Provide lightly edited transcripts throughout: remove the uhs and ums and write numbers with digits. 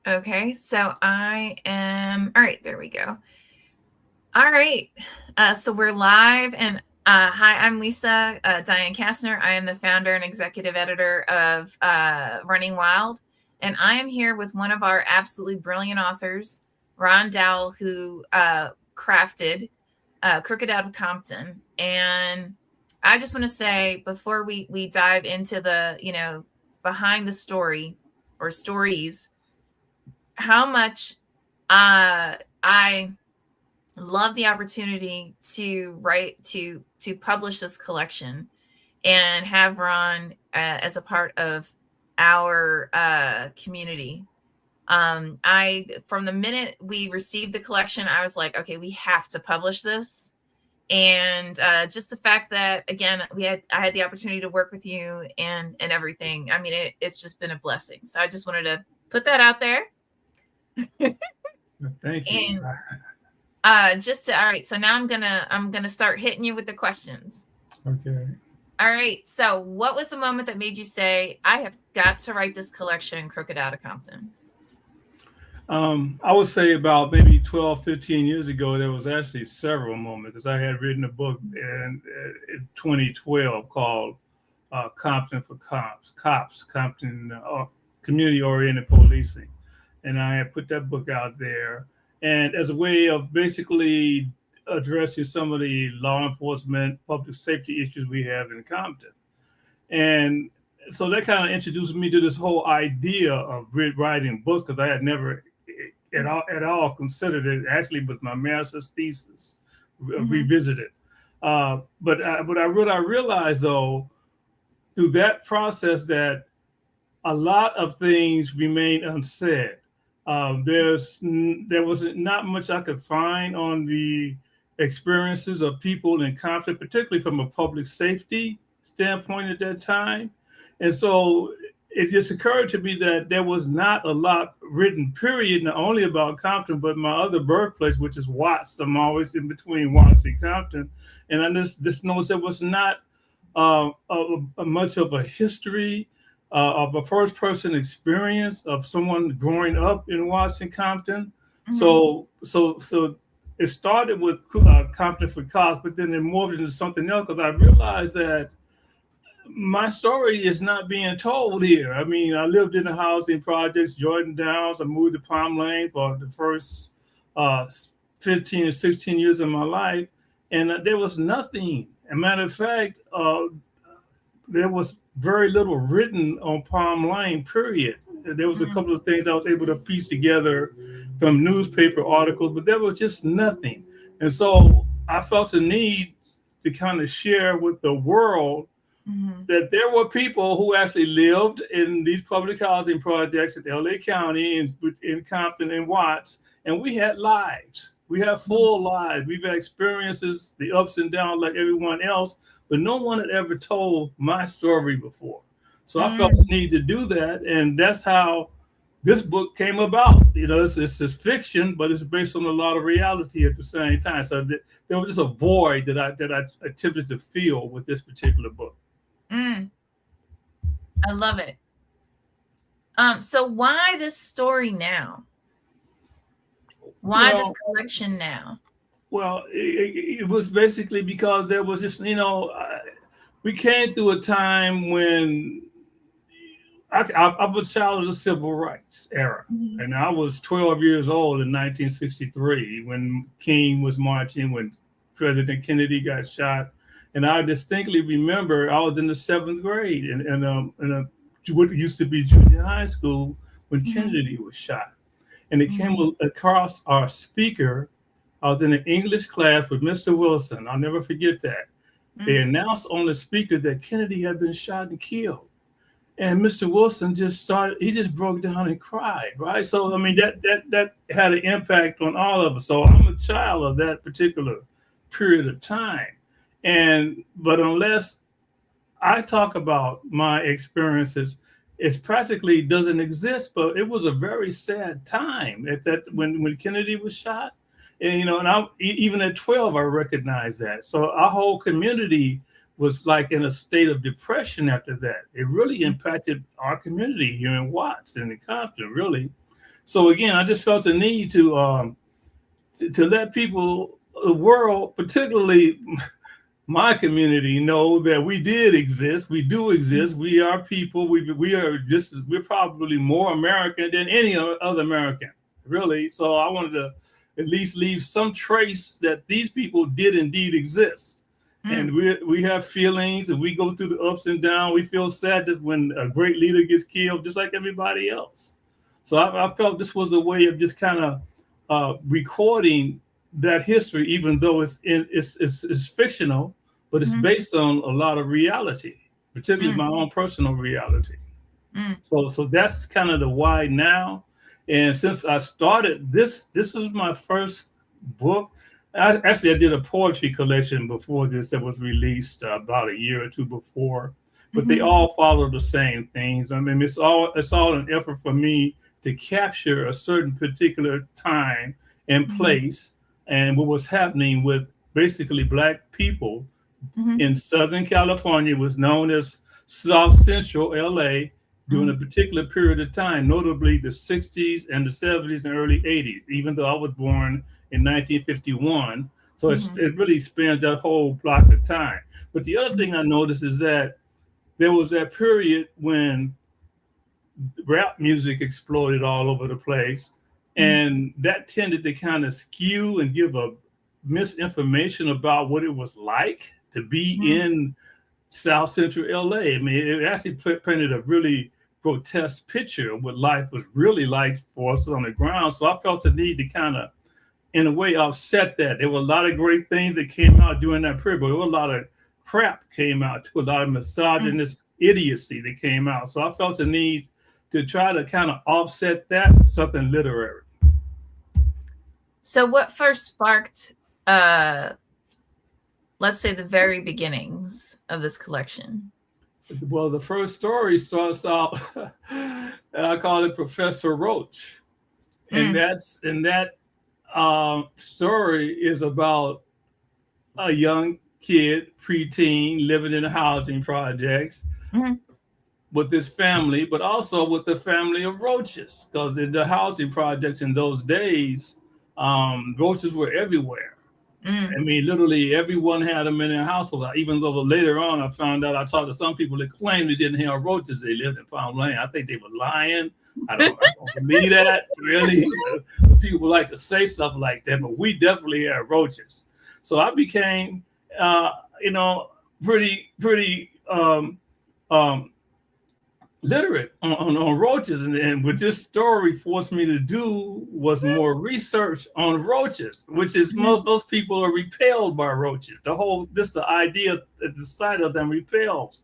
Okay, so I am, all right, there we go. All right, so we're live, and hi, I'm Lisa Diane Kastner. I am the founder and executive editor of Running Wild, and I am here with one of our absolutely brilliant authors, Ron Dowell, who crafted Crooked Out of Compton. And I just want to say, before we dive into the, behind the story or stories, how much I love the opportunity to write, to publish this collection and have Ron as a part of our community. I From the minute we received the collection, I was like, okay, we have to publish this. And just the fact that, again, I had the opportunity to work with you and everything. I mean, it's just been a blessing. So I just wanted to put that out there. Thank you. And all right, so now I'm gonna start hitting you with the questions. Okay. All right, so what was the moment that made you say, I have got to write this collection, Crooked Out of Compton? I would say about maybe 12, 15 years ago, there was actually several moments, because I had written a book in 2012 called Compton for Cops, Compton Community-Oriented Policing. And I had put that book out there, and as a way of basically addressing some of the law enforcement, public safety issues we have in Compton. And so that kind of introduced me to this whole idea of writing books, because I had never at all considered it. Actually, with my master's thesis, revisited. But what I realized, though, through that process, that a lot of things remain unsaid. There was not much I could find on the experiences of people in Compton, particularly from a public safety standpoint at that time. And so it just occurred to me that there was not a lot written, period, not only about Compton, but my other birthplace, which is Watts. I'm always in between Watts and Compton. And I just noticed there was not much of a history of a first person experience of someone growing up in Watts and Compton. So it started with Compton for Cops, but then it morphed into something else, because I realized that my story is not being told here. I mean, I lived in the housing projects, Jordan Downs. I moved to Palm Lane for the first 15 or 16 years of my life, and there was nothing. As a matter of fact, there was very little written on Palm Lane, period. There was a couple of things I was able to piece together from newspaper articles, but there was just nothing. And so I felt a need to kind of share with the world that there were people who actually lived in these public housing projects in LA County, in Compton and Watts, and we had lives. We have full lives. We've had experiences, the ups and downs like everyone else, but no one had ever told my story before. So I felt the need to do that, and that's how this book came about. It's fiction, but it's based on a lot of reality at the same time. So there was just a void that I attempted to fill with this particular book. I love it. So why this story now? Why this collection now? Well, it was basically because there was just, we came through a time when I'm a child of the civil rights era. And I was 12 years old in 1963 when King was marching, when President Kennedy got shot. And I distinctly remember I was in the 7th grade in what used to be junior high school when Kennedy was shot. And it came across our speaker. I was in an English class with Mr. Wilson. I'll never forget that. They announced on the speaker that Kennedy had been shot and killed. And Mr. Wilson he just broke down and cried, right? So, I mean, that had an impact on all of us. So I'm a child of that particular period of time. But unless I talk about my experiences, it practically doesn't exist. But it was a very sad time when Kennedy was shot. And even at 12, I recognized that. So our whole community was like in a state of depression after that. It really impacted our community here in Watts and in Compton, really. So again, I just felt the need to let people, the world, particularly my community, know that we did exist. We do exist. We are people. We're probably more American than any other American, really. So I wanted to at least leave some trace that these people did indeed exist. And we have feelings, and we go through the ups and downs. We feel sad that when a great leader gets killed, just like everybody else. So I felt this was a way of just kind of recording that history, even though it's fictional, but it's based on a lot of reality, particularly my own personal reality. So that's kind of the why now. And since I started this is my first book. I did a poetry collection before this that was released about a year or two before, but they all follow the same things. I mean, it's all an effort for me to capture a certain particular time and place and what was happening with basically Black people in Southern California. Was known as South Central LA during a particular period of time, notably the 60s and the 70s and early 80s, even though I was born in 1951. So it really spans that whole block of time. But the other thing I noticed is that there was that period when rap music exploded all over the place. And that tended to kind of skew and give a misinformation about what it was like to be in South Central LA. I mean, it actually painted a really grotesque picture of what life was really like for us on the ground. So I felt the need to kind of, in a way, offset that. There were a lot of great things that came out during that period, but there were a lot of crap came out too, a lot of misogynist idiocy that came out. So I felt the need to try to kind of offset that with something literary. So what first sparked, let's say, the very beginnings of this collection? Well, the first story starts out, I call it Professor Roach. And that story is about a young kid, preteen, living in the housing projects with his family, but also with the family of roaches, because the housing projects in those days, roaches were everywhere. I mean, literally everyone had them in their household. Even though later on I found out, I talked to some people that claimed they didn't have roaches. They lived in Palm Lane. I think they were lying. I don't believe that, really. People like to say stuff like that, but we definitely had roaches. So I became, pretty literate on roaches, and what this story forced me to do was more research on roaches, which is most people are repelled by roaches. The idea that the sight of them repels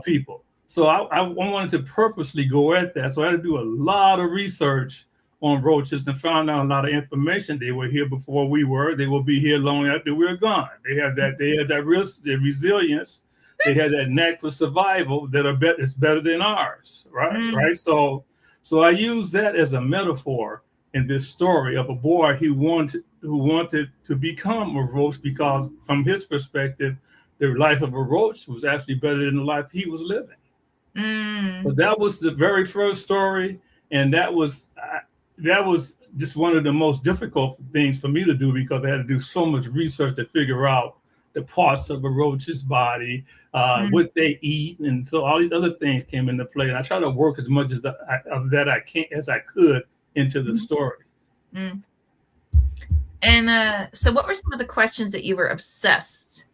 people. So I wanted to purposely go at that. So I had to do a lot of research on roaches and found out a lot of information. They were here before we were. They will be here long after we're gone. They had that risk, their resilience. They had that knack for survival that is better than ours, right? Right. So I use that as a metaphor in this story of a boy who wanted to become a roach, because from his perspective, the life of a roach was actually better than the life he was living. But that was the very first story, and that was just one of the most difficult things for me to do, because I had to do so much research to figure out the parts of a roach's body, what they eat, and so all these other things came into play. And I try to work as much as I could into the story. And so, what were some of the questions that you were obsessed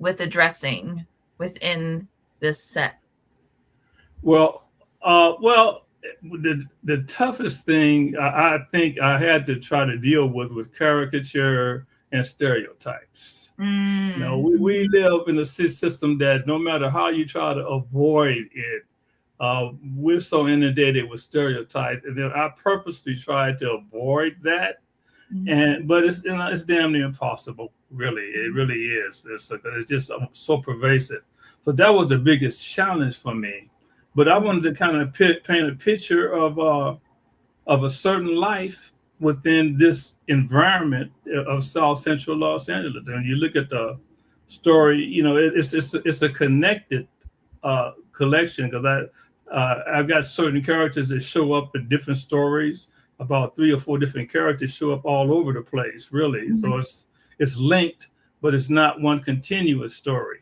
with addressing within this set? Well, the toughest thing I think I had to try to deal with was caricature and stereotypes. We live in a system that no matter how you try to avoid it, we're so inundated with stereotypes, and then I purposely tried to avoid that. But it's damn near impossible, really. It really is. It's just so pervasive. So that was the biggest challenge for me. But I wanted to kind of paint a picture of a certain life within this environment of South Central Los Angeles. And you look at the story, it's a connected collection, because I've got certain characters that show up in different stories. About three or four different characters show up all over the place, really. So Mhm. it's linked, but it's not one continuous story.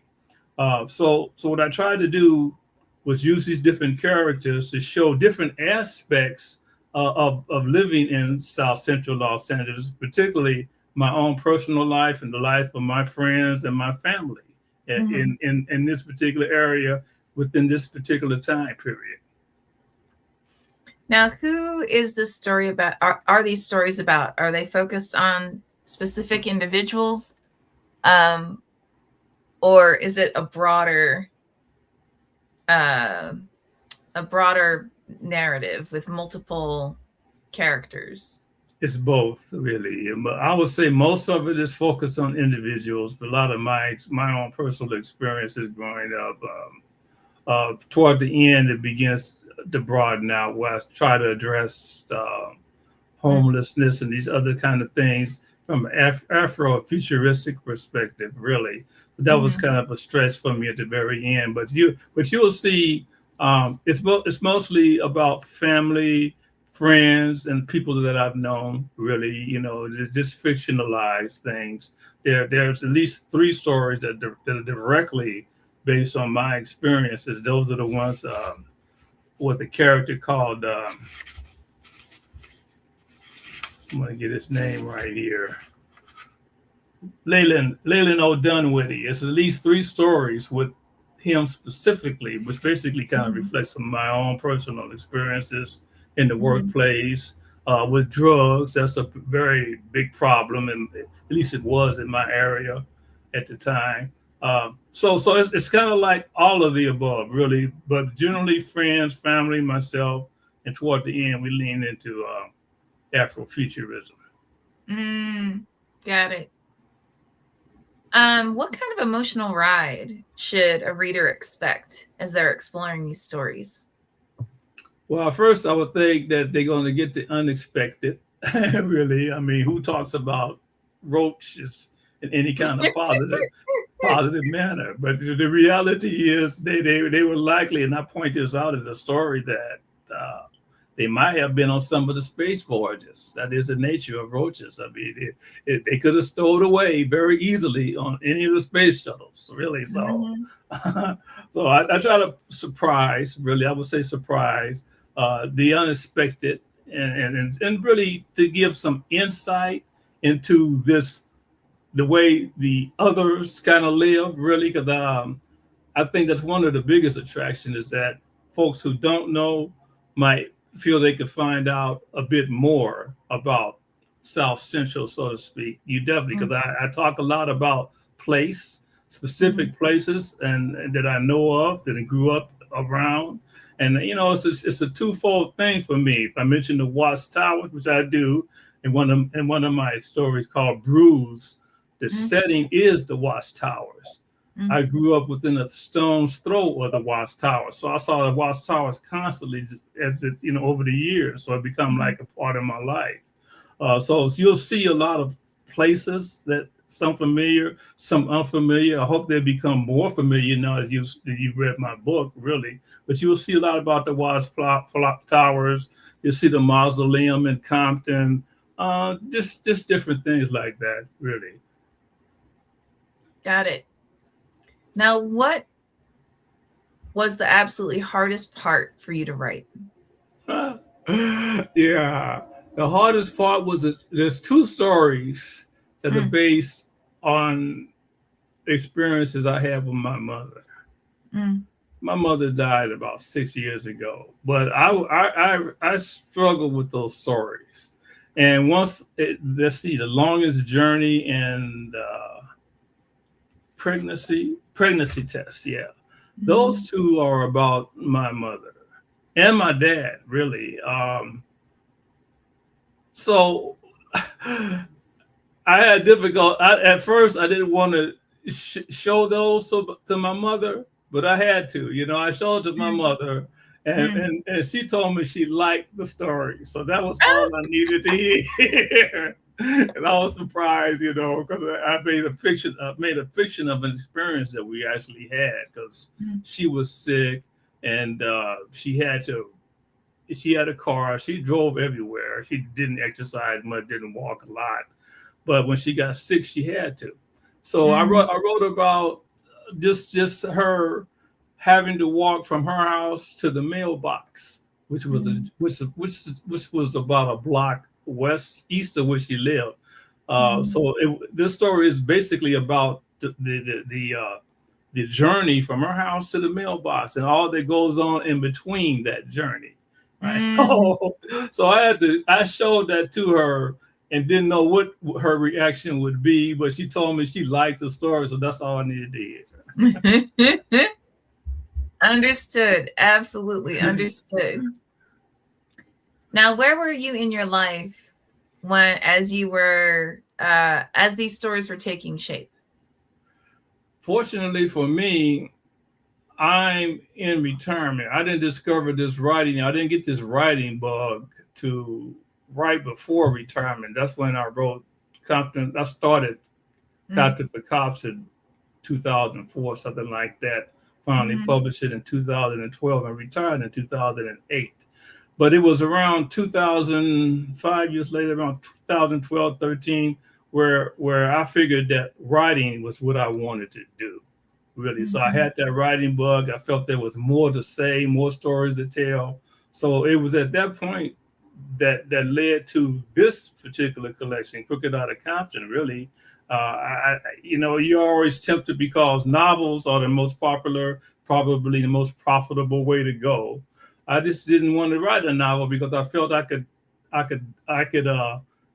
So what I tried to do was use these different characters to show different aspects of living in South Central Los Angeles, particularly my own personal life and the life of my friends and my family Mhm. in this particular area within this particular time period. Now, who is this story about? Are these stories about? Are they focused on specific individuals, um, or is it uh, a broader narrative with multiple characters? It's both, really. But I would say most of it is focused on individuals. But a lot of my own personal experiences growing up. Toward the end, it begins to broaden out, where I try to address Mm. homelessness and these other kind of things from an Afro-futuristic perspective, really. But that was Mhm. kind of a stretch for me at the very end. But you'll see, it's mostly about family, friends, and people that I've known. Really, just fictionalized things. There's at least three stories that are directly based on my experiences. Those are the ones with a character called I'm gonna get his name right here. Leyland O'Dunwitty. It's at least three stories with him specifically, which basically kind of Mhm. reflects some of my own personal experiences in the Mhm. workplace with drugs. That's a very big problem, and at least it was in my area at the time. So it's kind of like all of the above, really, but generally friends, family, myself, and toward the end we lean into Afrofuturism. Mm, got it. What kind of emotional ride should a reader expect as they're exploring these stories? Well, first, I would think that they're going to get the unexpected. Really, I mean, who talks about roaches in any kind of positive manner? But the reality is, they were likely, and I point this out in the story, that they might have been on some of the space voyages. That is the nature of roaches. I mean, they could have stowed away very easily on any of the space shuttles. Really, so Mhm. so I try to surprise. Really, I would say surprise the unexpected, and really to give some insight into this, the way the others kind of live. Really, because I think that's one of the biggest attractions, is that folks who don't know might feel they could find out a bit more about South Central, so to speak. You definitely, Mm. because I talk a lot about place, Mhm. specific places, and that I know of, that I grew up around. And it's a twofold thing for me. If I mention the Watts Towers, which I do, in one of my stories called Bruise, the Mm. setting is the Watts Towers. Mm. I grew up within a stone's throw of the Watts Tower. So I saw the Watts Towers constantly over the years. So it become Mhm. like a part of my life. So you'll see a lot of places that some familiar, some unfamiliar. I hope they become more familiar now as you've read my book, really. But you'll see a lot about the Watts Towers. You'll see the mausoleum in Compton. Just different things like that, really. Got it. Now, what was the absolutely hardest part for you to write? Yeah. The hardest part was that there's two stories that are Mm. based on experiences I had with my mother. Mm. My mother died about 6 years ago, but I struggled with those stories. And let's see, the longest journey and pregnancy tests, yeah, those Mhm. two are about my mother and my dad, really. So I had difficult. At first, I didn't want to show those to my mother, but I had to. I showed it to my Mm. mother, and, Mm. and and she told me she liked the story, so that was all Oh, I needed to hear. And I was surprised, because I made a fiction of an experience that we actually had, because she was sick, and she had a car. She drove everywhere. She didn't exercise much, didn't walk a lot. But when she got sick, she had to. So Mhm. I wrote about just her having to walk from her house to the mailbox, Mhm. which was about a block east of where she lived. Mhm. This story is basically about the journey from her house to the mailbox and all that goes on in between that journey. Right. Mm. So I showed that to her and didn't know what her reaction would be, but she told me she liked the story, so that's all I needed to Understood. Absolutely understood. Now, where were you in your life as you were as these stories were taking shape? Fortunately for me, I'm in retirement. I didn't discover this writing. I didn't get this writing bug to right before retirement. That's when I wrote Compton. I started Mm. Compton for Cops in 2004, something like that. Finally Mhm. published it in 2012 and retired in 2008. But it was around 2000, 5 years later, around 2012, 13, where I figured that writing was what I wanted to do, really. So I Mhm. had that writing bug. I felt there was more to say, more stories to tell. So it was at that point that led to this particular collection, Crooked Out of Compton. Really, you're always tempted because novels are the most popular, probably the most profitable way to go. I just didn't want to write a novel because I felt I could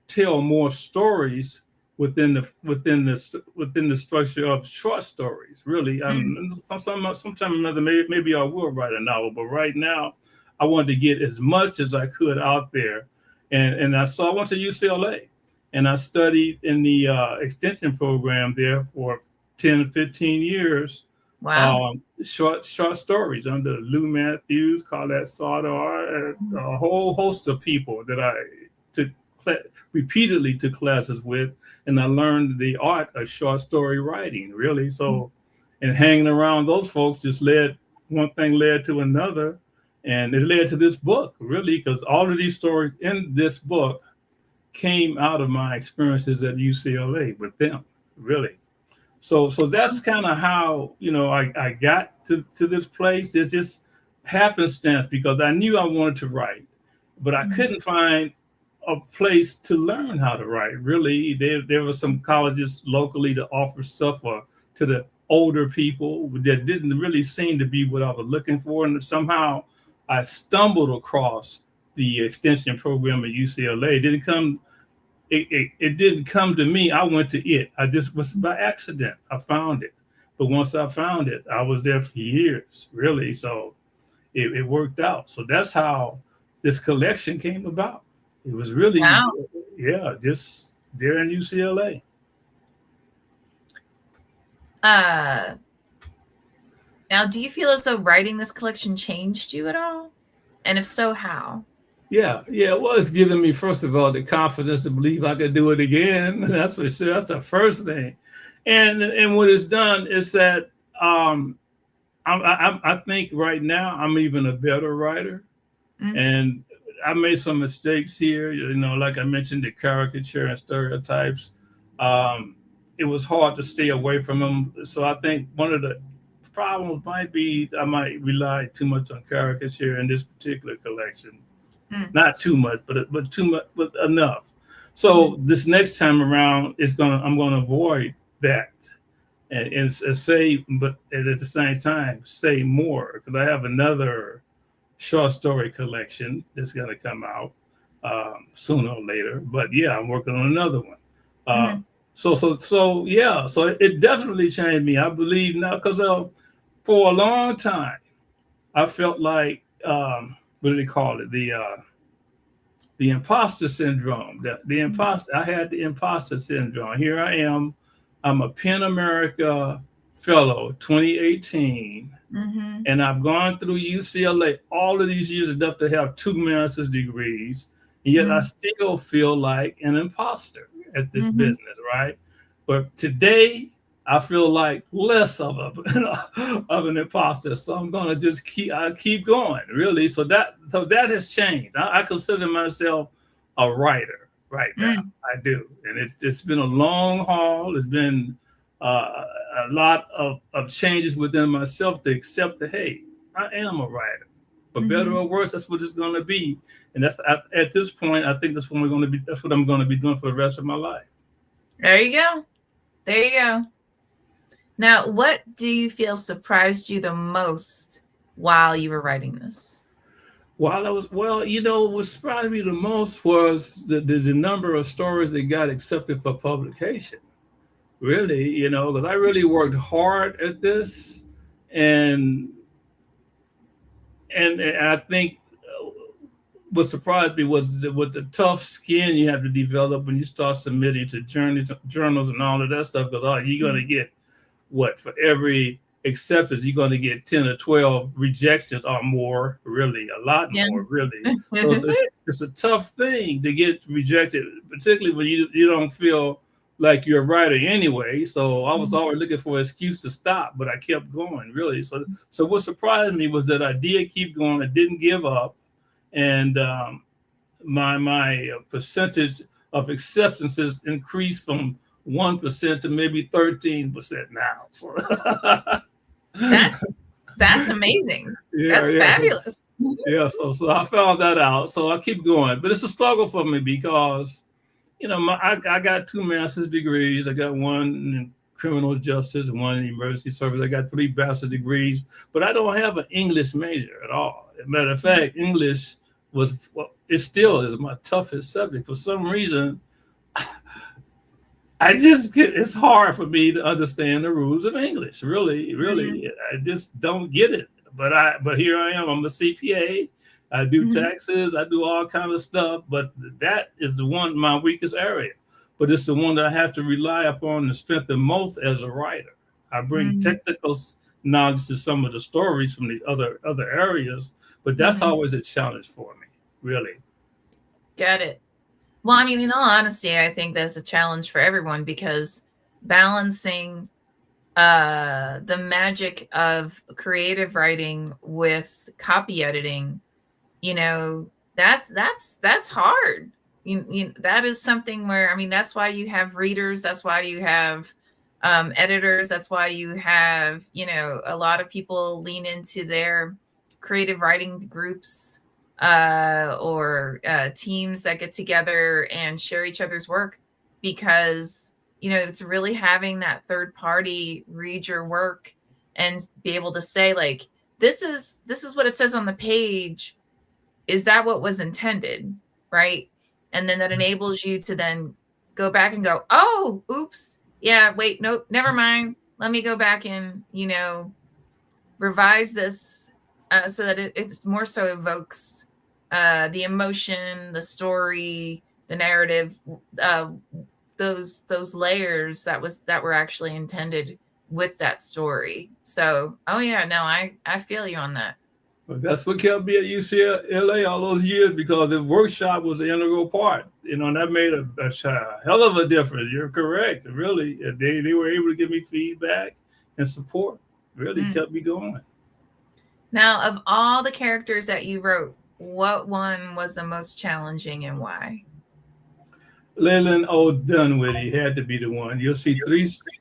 tell more stories within the structure of short stories. Really, Mm. sometime or another, maybe I will write a novel. But right now, I wanted to get as much as I could out there, I went to UCLA, and I studied in the extension program there for 10 15 years, Wow. short stories under Lou Matthews, Colette Sardar, a whole host of people that I took repeatedly took classes with, and I learned the art of short story writing. Really, so and hanging around those folks just led one thing led to another, and it led to this book. Really, because all of these stories in this book came out of my experiences at UCLA with them. Really, so that's kind of how I got to this place. It just happenstance because I knew I wanted to write, but I Mm. couldn't find a place to learn how to write. Really, there were some colleges locally to offer stuff to the older people that didn't really seem to be what I was looking for, and somehow I stumbled across the extension program at UCLA. It didn't come to me. I went to it. I just was by accident. I found it. But once I found it, I was there for years, really. So it worked out. So that's how this collection came about. It was really, Wow. yeah, just there in UCLA. Uh, Now, do you feel as though writing this collection changed you at all? And if so, how? Yeah, yeah. Well, it's given me, first of all, the confidence to believe I could do it again. That's for sure. That's the first thing. And what it's done is that I think right now I'm even a better writer, Mm. and I made some mistakes here. Like I mentioned, the caricature and stereotypes. Um, it was hard to stay away from them. So I think one of the problems might be I might rely too much on caricature in this particular collection. Mm. Not too much, but too much, but enough. Mm. So this next time around, I'm gonna avoid that and say, but at the same time, say more because I have another short story collection that's going to come out sooner or later. But yeah, I'm working on another one. Uh, Mhm. so yeah, so it definitely changed me. I believe now because for a long time I felt like what do they call it? The imposter syndrome. The Mhm. imposter. I had the imposter syndrome. Here I am. I'm a Penn America Fellow, 2018, Mhm. and I've gone through UCLA all of these years enough to have two master's degrees, Yet I Mm-hmm. still feel like an imposter at this business, right? But today I feel like less of a of an imposter. So I'm gonna just keep going, really. So that has changed. I consider myself a writer right now. Mm-hmm. I do, and it's been a long haul. It's been a lot of changes within myself to accept that, hey, I am a writer. For better Mm-hmm. or worse, that's what it's going to be. And that's at this point, I think that's what we're going to be. That's what I'm going to be doing for the rest of my life. There you go. There you go. Now, what do you feel surprised you the most while you were writing this? What surprised me the most was the number of stories that got accepted for publication. Really, because I really worked hard at this, and and I think what surprised me was with the tough skin you have to develop when you start submitting to journals and all of that stuff. Because you're going to get what for every acceptance, you're going to get 10 or 12 rejections or more, really, a lot Yeah. more, really. So it's a tough thing to get rejected, particularly when you don't feel like you're a writer anyway. So I was always looking for an excuse to stop, but I kept going, really. So what surprised me was that I did keep going. I didn't give up, and my percentage of acceptances increased from 1% to maybe 13% now. So That's amazing. yeah, That's yeah. So fabulous. yeah, so I found that out. So I keep going, but it's a struggle for me because I got two master's degrees. I got one in criminal justice and one in emergency service. I got three bachelor degrees, but I don't have an English major at all. As a matter of fact, English it still is my toughest subject. For some reason, it's hard for me to understand the rules of English. Really, Mhm, really, I just don't get it. But here I am. I'm a CPA. I do mhm, taxes. I do all kind of stuff. But that is my weakest area. But it's the one that I have to rely upon to strengthen most as a writer. I bring mhm, technical knowledge to some of the stories from the other areas, but that's mhm. always a challenge for me. Really. Got it. Well, I mean, in all honesty, I think that's a challenge for everyone because balancing the magic of creative writing with copy editing, that's hard. That is something where, I mean, that's why you have readers, that's why you have editors, that's why you have, a lot of people lean into their creative writing groups or teams that get together and share each other's work because it's really having that third party read your work and be able to say, like, this is what it says on the page. Is that what was intended? Right. And then that enables you to then go back and go, oh, oops. Yeah, wait, nope, never mind. Let me go back and, revise this so that it more so evokes the emotion, the story, the narrative, uh, those layers that were actually intended with that story. So, oh yeah, no, I feel you on that. But that's what kept me at UCLA all those years because the workshop was the integral part, and that made a hell of a difference. You're correct, really. They were able to give me feedback and support. Really Mm. kept me going. Now, of all the characters that you wrote, what one was the most challenging and why? Leland O. Dunwitty had to be the one. You'll see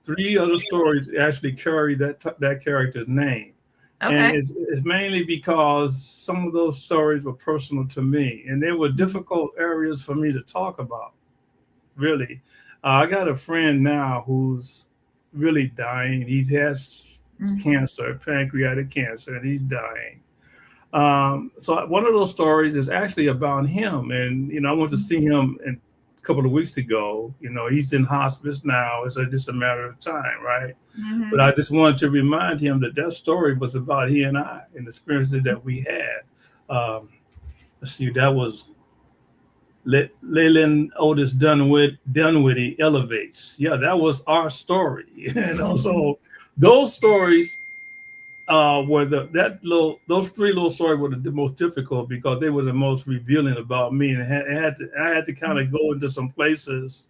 three other stories actually carry that character's name. And Okay. it's mainly because some of those stories were personal to me, and they were difficult areas for me to talk about. Really, I got a friend now who's really dying. He has Mm, cancer, pancreatic cancer, and he's dying. So one of those stories is actually about him, and I went to see him a couple of weeks ago. He's in hospice now. It's just a matter of time, right? But mhm, I just wanted to remind him that story was about he and I and the experiences that we had. Let's see, that was Leland Otis Dunwitty Elevates. Yeah, that was our story. So those stories were those three little stories were the most difficult because they were the most revealing about me, and I had to kind of go into some places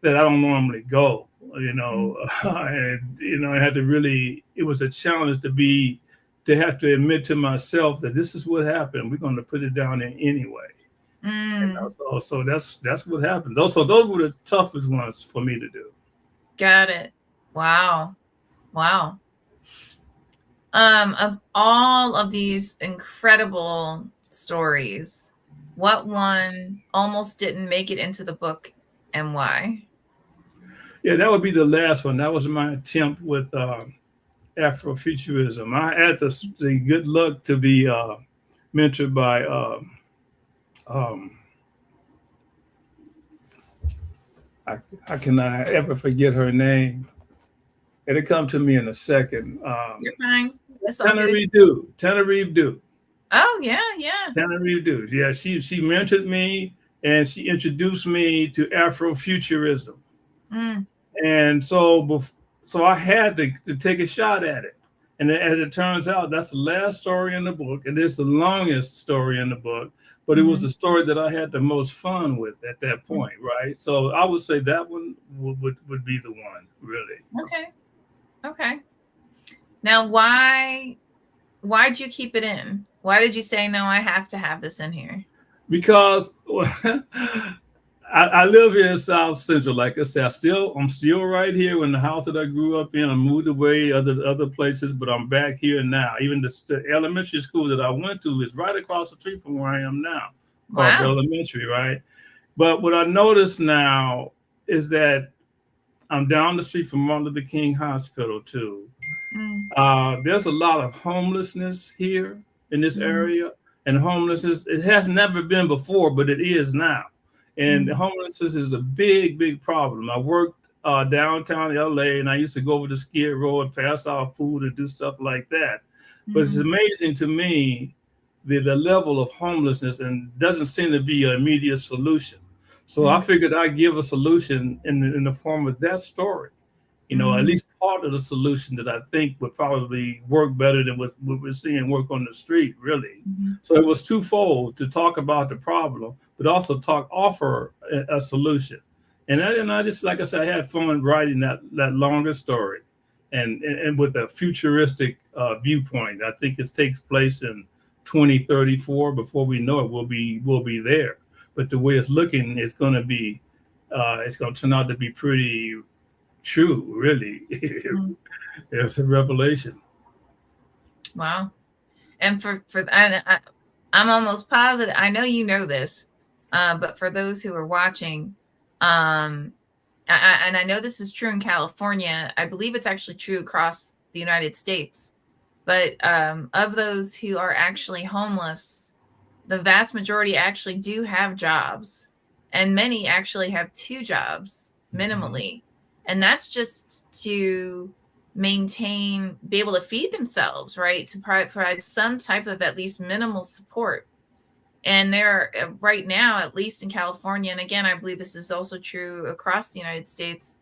that I don't normally go, Mm. and I had to really. It was a challenge to have to admit to myself that this is what happened. We're going to put it down there anyway, Mm. so that's what happened. Those were the toughest ones for me to do. Got it. Wow. Wow. Of all of these incredible stories, what one almost didn't make it into the book and why? Yeah, that would be the last one. That was my attempt with Afrofuturism. I had the good luck to be mentored by um, I, how can I ever forget her name? It'll come to me in a second. You're fine. It's all good. Tenerife Duke. Oh, yeah, yeah. Tenerife Duke. Yeah, she mentored me and she introduced me to Afrofuturism. Mm. And so I had to take a shot at it. And as it turns out, that's the last story in the book, and it's the longest story in the book. But it was Mhm. the story that I had the most fun with at that Mm. point, right? So I would say that one would be the one, really. Okay. Okay. Now, why'd you keep it in? Why did you say no? I have to have this in here. Because I live here in South Central. Like I said, I'm still right here in the house that I grew up in. I moved away other places, but I'm back here now. Even the elementary school that I went to is right across the street from where I am now, called Wow. Elementary, right? But what I notice now is that I'm down the street from Martin Luther King Hospital too. Mm. There's a lot of homelessness here in this Mm. area, and homelessness it has never been before, but it is now. And Mm. homelessness is a big problem. I worked downtown LA, and I used to go over to Skid Row and pass out food and do stuff like that. But it's Mm. amazing to me the level of homelessness, and doesn't seem to be an immediate solution. So I Mm. figured I'd give a solution in the form of that story, at Mm. least part of the solution that I think would probably work better than what we're seeing work on the street, really. Mhm. So it was twofold: to talk about the problem, but also offer a solution. And I just, like I said, I had fun writing that longer story, and with a futuristic viewpoint. I think it takes place in 2034. Before we know it, we'll be there. But the way it's looking, it's going to turn out to be pretty true, really. Mm. It's a revelation. Wow. And I'm almost positive. I know you know this, but for those who are watching, um, and I know this is true in California. I believe it's actually true across the United States. But of those who are actually homeless, the vast majority actually do have jobs, and many actually have two jobs Mhm. minimally, and that's just to be able to feed themselves, right? To provide some type of at least minimal support. And there, right now, at least in California, and again, I believe this is also true across the United States.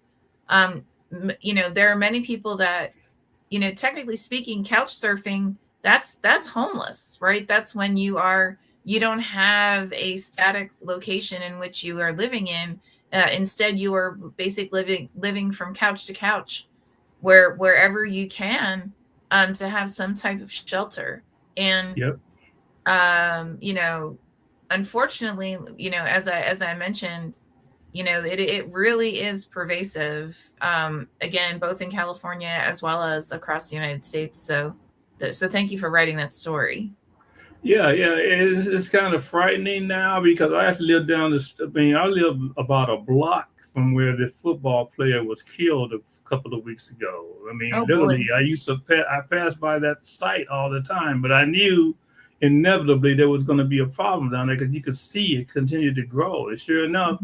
Um, there are many people that, technically speaking, couch surfing, that's homeless, right? That's when you don't have a static location in which you are living in. Instead, you are basically living from couch to couch, wherever you can, to have some type of shelter. And Yep. um, you know, unfortunately, as I mentioned, it really is pervasive, again, both in California as well as across the United States. So thank you for writing that story. Yeah. It's kind of frightening now because I actually live down this. I mean, I live about a block from where the football player was killed a couple of weeks ago. I mean, Oh boy. literally, I passed by that site all the time, but I knew inevitably there was going to be a problem down there because you could see it continue to grow. And sure enough,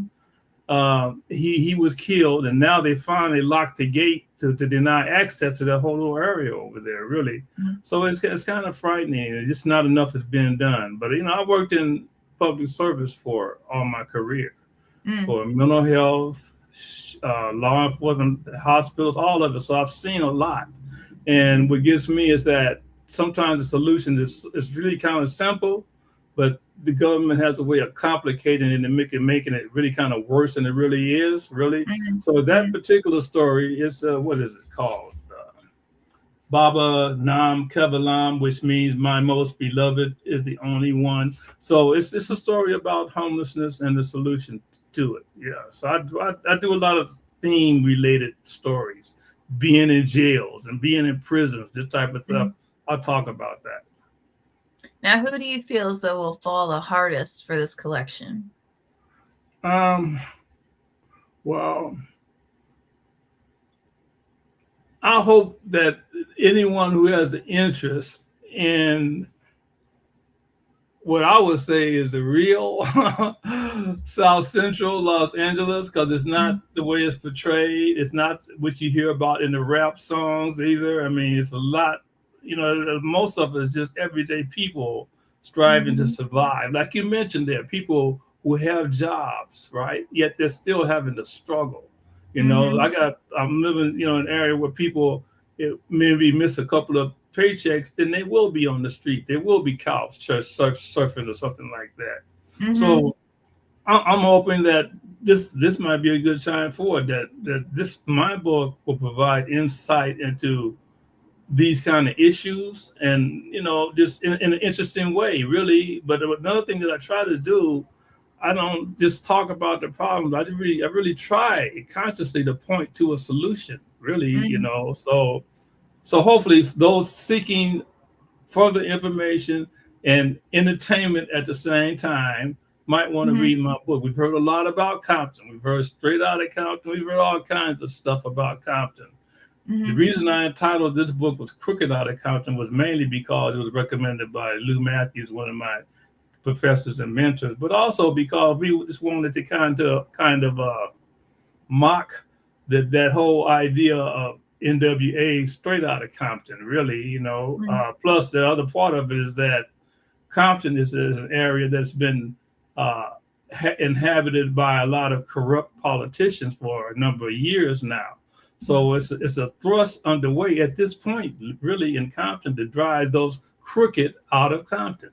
Mhm. he was killed, and now they finally locked the gate to deny access to that whole little area over there. Really, Mhm. so it's kind of frightening. Just not enough has been done. But I worked in public service for all my career, Mm. for mental health, law enforcement, hospitals, all of it. So I've seen a lot. And what gets me is that sometimes the solution is really kind of simple, but the government has a way of complicating it and making it really kind of worse than it really is, really. Mm, So that mm, particular story is what is it called? Baba Nam Kevalam, which means my most beloved is the only one. So it's a story about homelessness and the solution to it. Yeah. So I do a lot of theme related stories, being in jails and being in prisons, this type of stuff. mm. I'll talk about that. Now, who do you feel as though will fall the hardest for this collection? Um, well, I hope that anyone who has the interest in what I would say is the real South Central Los Angeles, because it's not Mm, the way it's portrayed. It's not what you hear about in the rap songs either. I mean, it's a lot, most of it is just everyday people striving to mhm, survive. Like you mentioned there, people who have jobs, right? Yet they're still having to struggle. mhm, I'm living, in an area where people maybe miss a couple of paychecks, then they will be on the street. They will be couch surfing or something like that. mhm, So I'm hoping that this might be a good time for it, that this my book will provide insight into these kind of issues and just in an interesting way, really. But another thing that I try to do, I don't just talk about the problems. I really try consciously to point to a solution, really, mm, so hopefully those seeking further information and entertainment at the same time might want to mhm, read my book. We've heard a lot about Compton. We've heard Straight Outta Compton. We've heard all kinds of stuff about Compton. The mhm, reason I entitled this book was Crooked Outta Compton was mainly because it was recommended by Lou Matthews, one of my professors and mentors, but also because we just wanted to kind of mock that whole idea of NWA straight out of Compton, really, mm, plus the other part of it is that Compton is an area that's been uh, inhabited by a lot of corrupt politicians for a number of years now. So it's a thrust underway at this point, really, in Compton to drive those crooked out of Compton.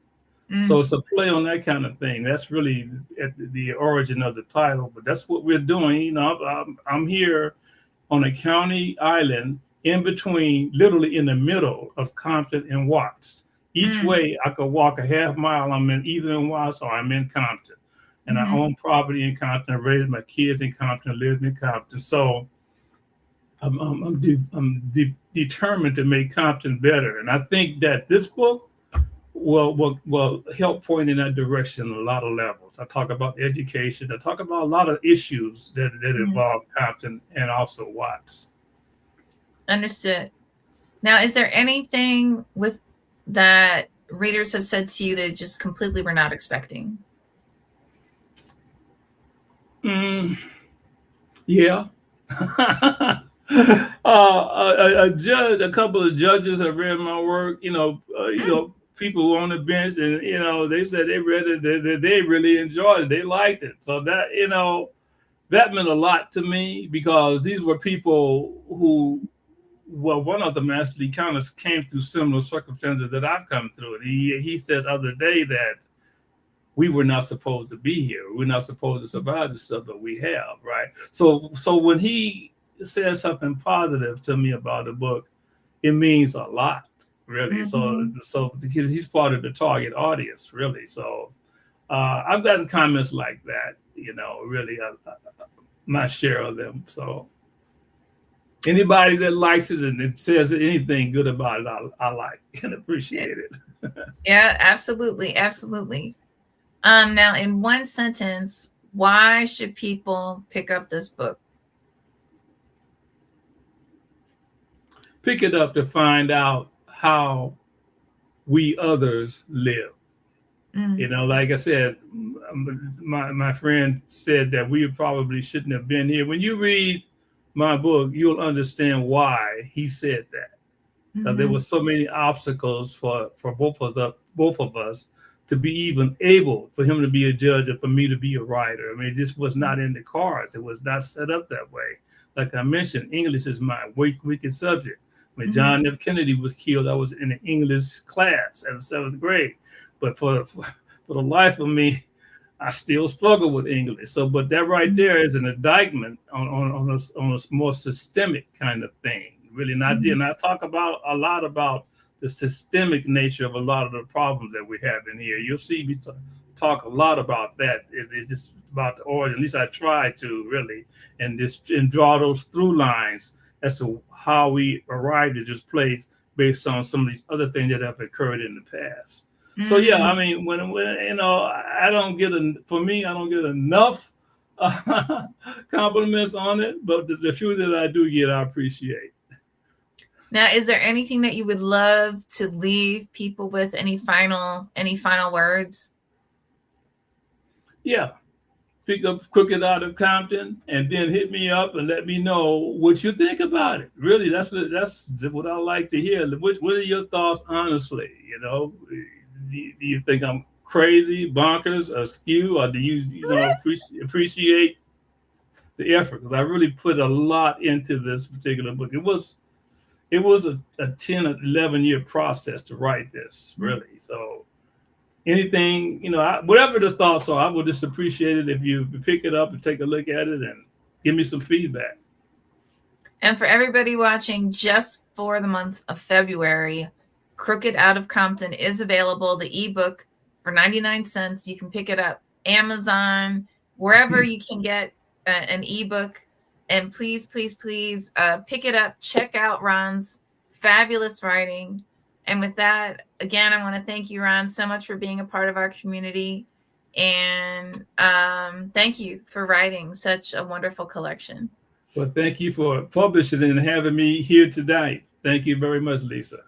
So mm, it's a play on that kind of thing. That's really at the origin of the title, but that's what we're doing. I'm here on a county island in between, literally in the middle of Compton and Watts. Each mm, way I could walk a half mile. I'm in either in Watts or I'm in Compton. And I mhm. own property in Compton, raised my kids in Compton, lived in Compton. So I'm determined to make Compton better. And I think that this book will help point in that direction on a lot of levels. I talk about education. I talk about a lot of issues that Mhm. involve Compton and also Watts. Understood. Now, is there anything with that readers have said to you that just completely were not expecting? Mm, yeah. A couple of judges have read my work. Mm, People on the bench, and they said they read it. They really enjoyed it. They liked it. So that meant a lot to me because these were people who, well, one of them actually kind of came through similar circumstances that I've come through. And he said the other day that we were not supposed to be here. We're not supposed to survive the stuff that we have, right? So when he says something positive to me about the book, it means a lot, really. So mhm. so because he's part of the target audience, really. So I've gotten comments like that, really my share of them. So anybody that likes it and it says anything good about it, I like and appreciate it. Yeah, absolutely, absolutely. Now, in one sentence, why should people pick up this book? Pick it up to find out how we others live. Mm, Like I said, my friend said that we probably shouldn't have been here. When you read my book, you'll understand why he said that. Because there were mhm, so many obstacles for both of us to be even able for him to be a judge and for me to be a writer. I mean, this was not in the cards. It was not set up that way. Like I mentioned, English is my weakest subject. When John F. Kennedy was killed, I was in an English class at the 7th grade. But for the life of me, I still struggle with English. So, but that right there is an indictment on a more systemic kind of thing. Really, and I talk about a lot about the systemic nature of a lot of the problems that we have in here. You'll see me talk a lot about that. It's just about the origin. At least I try to really, and draw those through lines as to how we arrived at this place based on some of these other things that have occurred in the past. So yeah, I mean, when I don't get enough compliments on it, but the few that I do get, I appreciate. Now, is there anything that you would love to leave people with? Any final words? Yeah, pick up Crooked Out of Compton, and then hit me up and let me know what you think about it. Really, that's what I like to hear. What are your thoughts, honestly? Do you think I'm crazy, bonkers, askew, or do you appreciate the effort? Because I really put a lot into this particular book. It was a 10 or 11 year process to write this, really. So anything, whatever the thoughts are, I would just appreciate it if you pick it up and take a look at it and give me some feedback. And for everybody watching, just for the month of February, Crooked Out of Compton is available, the ebook, for 99 cents. You can pick it up Amazon, wherever you can get an ebook. And please, please, please pick it up. Check out Ron's fabulous writing. And with that, again, I want to thank you, Ron, so much for being a part of our community. And thank you for writing such a wonderful collection. Well, thank you for publishing and having me here tonight. Thank you very much, Lisa.